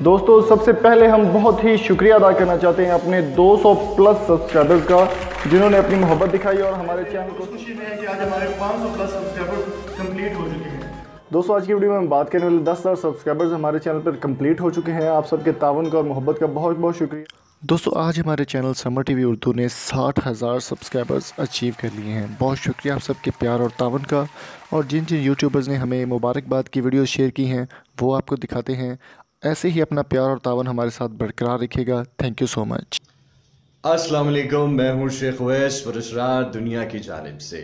दोस्तों सबसे पहले हम बहुत ही शुक्रिया अदा करना चाहते हैं अपने 200 प्लस सब्सक्राइबर्स का, जिन्होंने अपनी मोहब्बत दिखाई और हमारे चैनल को खुशी में है कि आज हमारे 500 प्लस सब्सक्राइबर कंप्लीट हो चुके हैं। दोस्तों आज की वीडियो में हम बात करने वाले 10,000 सब्सक्राइबर्स हमारे चैनल पर कंप्लीट हो चुके हैं। आप सबके तावन का और मोहब्बत का बहुत बहुत शुक्रिया। दोस्तों आज हमारे चैनल समर टीवी उर्दू ने 60,000 सब्सक्राइबर्स अचीव कर लिए हैं। बहुत शुक्रिया आप सबके प्यार और तावन का। और जिन जिन यूट्यूबर्स ने हमें मुबारकबाद की वीडियो शेयर की हैं वो आपको दिखाते हैं। ऐसे ही अपना प्यार और तावन हमारे साथ बरकरार रखिएगा। Thank you so much. अस्सलाम वालेकुम, मैं हूं शेख वैस पुरस्कार दुनिया की जानिब से।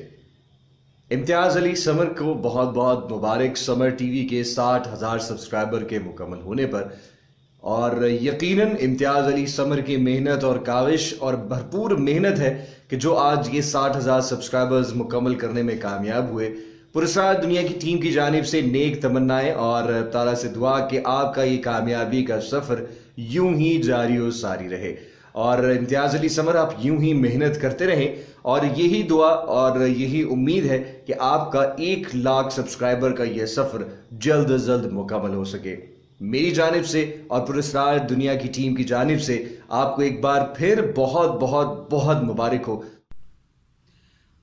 इम्तियाज़ अली समर को बहुत बहुत मुबारक समर टीवी के 60,000 सब्सक्राइबर के मुकम्मल होने पर। और यकीनन इम्तियाज़ अली समर की मेहनत और काविश और भरपूर मेहनत है कि जो आज ये 60,000 सब्सक्राइबर्स मुकम्मल करने में कामयाब हुए। पुरस्कार दुनिया की टीम की जानिब से नेक तमन्नाएं और ताला से दुआ कि आपका ये कामयाबी का सफ़र यूं ही जारी और सारी रहे। और इम्तियाज़ अली समर आप यूं ही मेहनत करते रहें और यही दुआ और यही उम्मीद है कि आपका 1 लाख सब्सक्राइबर का यह सफ़र जल्द अज जल्द मुकम्मल हो सके। मेरी जानिब से और पुरस्कार दुनिया की टीम की जानिब से आपको एक बार फिर बहुत बहुत बहुत मुबारक हो।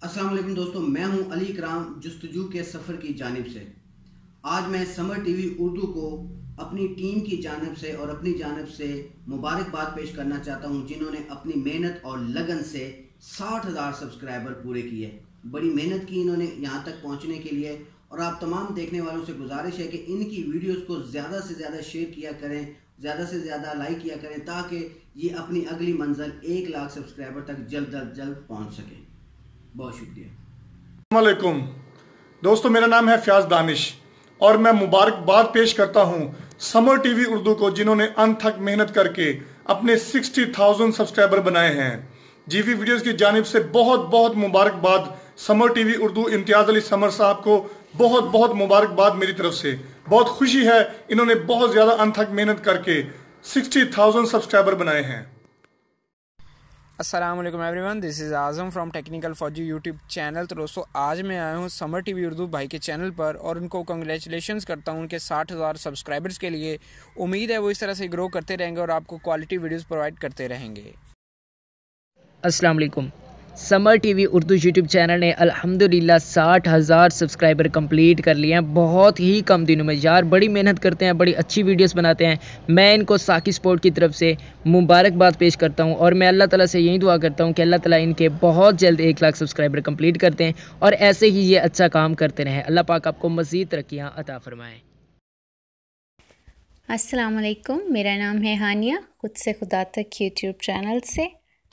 अस्सलाम वालेकुम दोस्तों, मैं हूं अली इकराम जुस्तजू के सफ़र की जानिब से। आज मैं समर टीवी उर्दू को अपनी टीम की जानिब से और अपनी जानिब से मुबारकबाद पेश करना चाहता हूं, जिन्होंने अपनी मेहनत और लगन से 60,000 सब्सक्राइबर पूरे किए। बड़ी मेहनत की इन्होंने यहां तक पहुंचने के लिए। और आप तमाम देखने वालों से गुजारिश है कि इनकी वीडियोस को ज़्यादा से ज़्यादा शेयर किया करें, ज़्यादा से ज़्यादा लाइक किया करें, ताकि ये अपनी अगली मंजिल 1 लाख सब्सक्राइबर तक जल्द अज जल्द पहुँच सकें। बहुत शुक्रिया। अस्सलाम वालेकुम दोस्तों, मेरा नाम है फयाज दानिश और मैं मुबारकबाद पेश करता हूं समर टीवी उर्दू को, जिन्होंने अनथक मेहनत करके अपने 60,000 सब्सक्राइबर बनाए हैं। जीवी वीडियोस की जानिब से बहुत बहुत मुबारकबाद समर टीवी उर्दू। इम्तियाज़ अली समर साहब को बहुत बहुत मुबारकबाद मेरी तरफ से। बहुत खुशी है, इन्होंने बहुत ज़्यादा अनथक मेहनत करके 60,000 सब्सक्राइबर बनाए हैं। अस्सलाम वालेकुम everyone, this is Azam from technical Fauji YouTube channel. तो दोस्तों आज मैं आया हूँ समर टीवी उर्दू भाई के चैनल पर और उनको कंग्रेचुलेशंस करता हूँ उनके 60,000 सब्सक्राइबर्स के लिए। उम्मीद है वो इस तरह से ग्रो करते रहेंगे और आपको क्वालिटी वीडियोस प्रोवाइड करते रहेंगे। अस्सलाम वालेकुम, summer TV Urdu YouTube channel ने अल्हम्दुलिल्लाह 60,000 सब्सक्राइबर कंप्लीट कर लिए हैं बहुत ही कम दिनों में। यार बड़ी मेहनत करते हैं, बड़ी अच्छी वीडियोस बनाते हैं। मैं इनको साकी स्पोर्ट की तरफ से मुबारकबाद पेश करता हूं और मैं अल्लाह ताला से यही दुआ करता हूं कि अल्लाह ताला इनके बहुत जल्द 1 लाख सब्सक्राइबर कंप्लीट करते हैं और ऐसे ही ये अच्छा काम करते रहें। अल्लाह पाक आपको मज़ीद तरक्कियाँ अता फरमाएँ। अस्सलाम वालेकुम, मेरा नाम है हानिया, खुद से खुदा तक यूट्यूब चैनल से।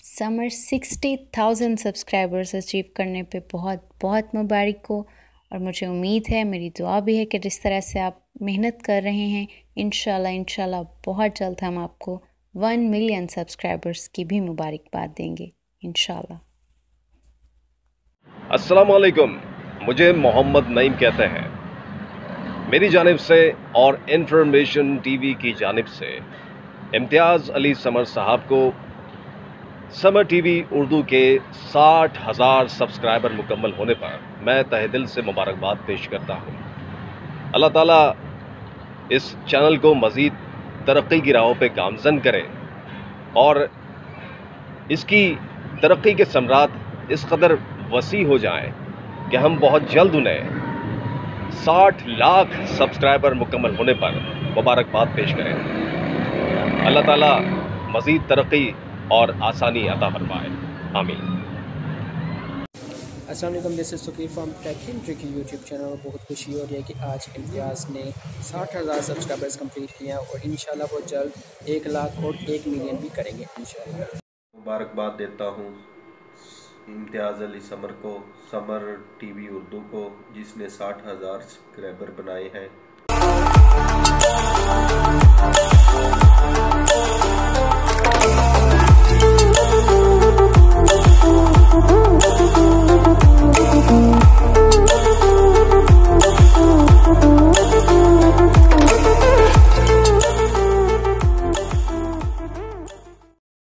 समर 60,000 सब्सक्राइबर्स अचीव करने पे बहुत बहुत मुबारक हो। और मुझे उम्मीद है, मेरी दुआ भी है कि जिस तरह से आप मेहनत कर रहे हैं, इंशाल्लाह बहुत जल्द हम आपको 1 मिलियन सब्सक्राइबर्स की भी मुबारकबाद देंगे इंशाल्लाह। अस्सलाम वालेकुम, मुझे मोहम्मद नईम कहते हैं। मेरी जानिब से और इन्फॉर्मेशन टीवी की जानिब से इम्तियाज़ अली समर साहब को समर टीवी उर्दू के 60,000 सब्सक्राइबर मुकम्मल होने पर मैं तहे दिल से मुबारकबाद पेश करता हूँ। अल्लाह ताला इस चैनल को मज़ीद तरक्की की राहों पे गामज़न करे और इसकी तरक्की के समरात इस कदर वसी हो जाएं कि हम बहुत जल्द उन्हें 60 लाख सब्सक्राइबर मुकम्मल होने पर मुबारकबाद पेश करें। अल्लाह ताला मज़ीद तरक्की और आसानी अता फरमाए, आमीन। अस्सलाम वालेकुम, this is Sukir from tech in tricky YouTube channel. बहुत खुशी हो रही है कि आज इम्तियाज़ ने 60,000 सब्सक्राइबर्स कंप्लीट किए हैं और इंशाल्लाह वो जल्द 1 लाख और 1 मिलियन भी करेंगे इंशाल्लाह। मुबारकबाद देता हूँ इम्तियाज़ अली समर को, समर टीवी उर्दू को, जिसने 60,000 सब्सक्राइबर बनाए हैं।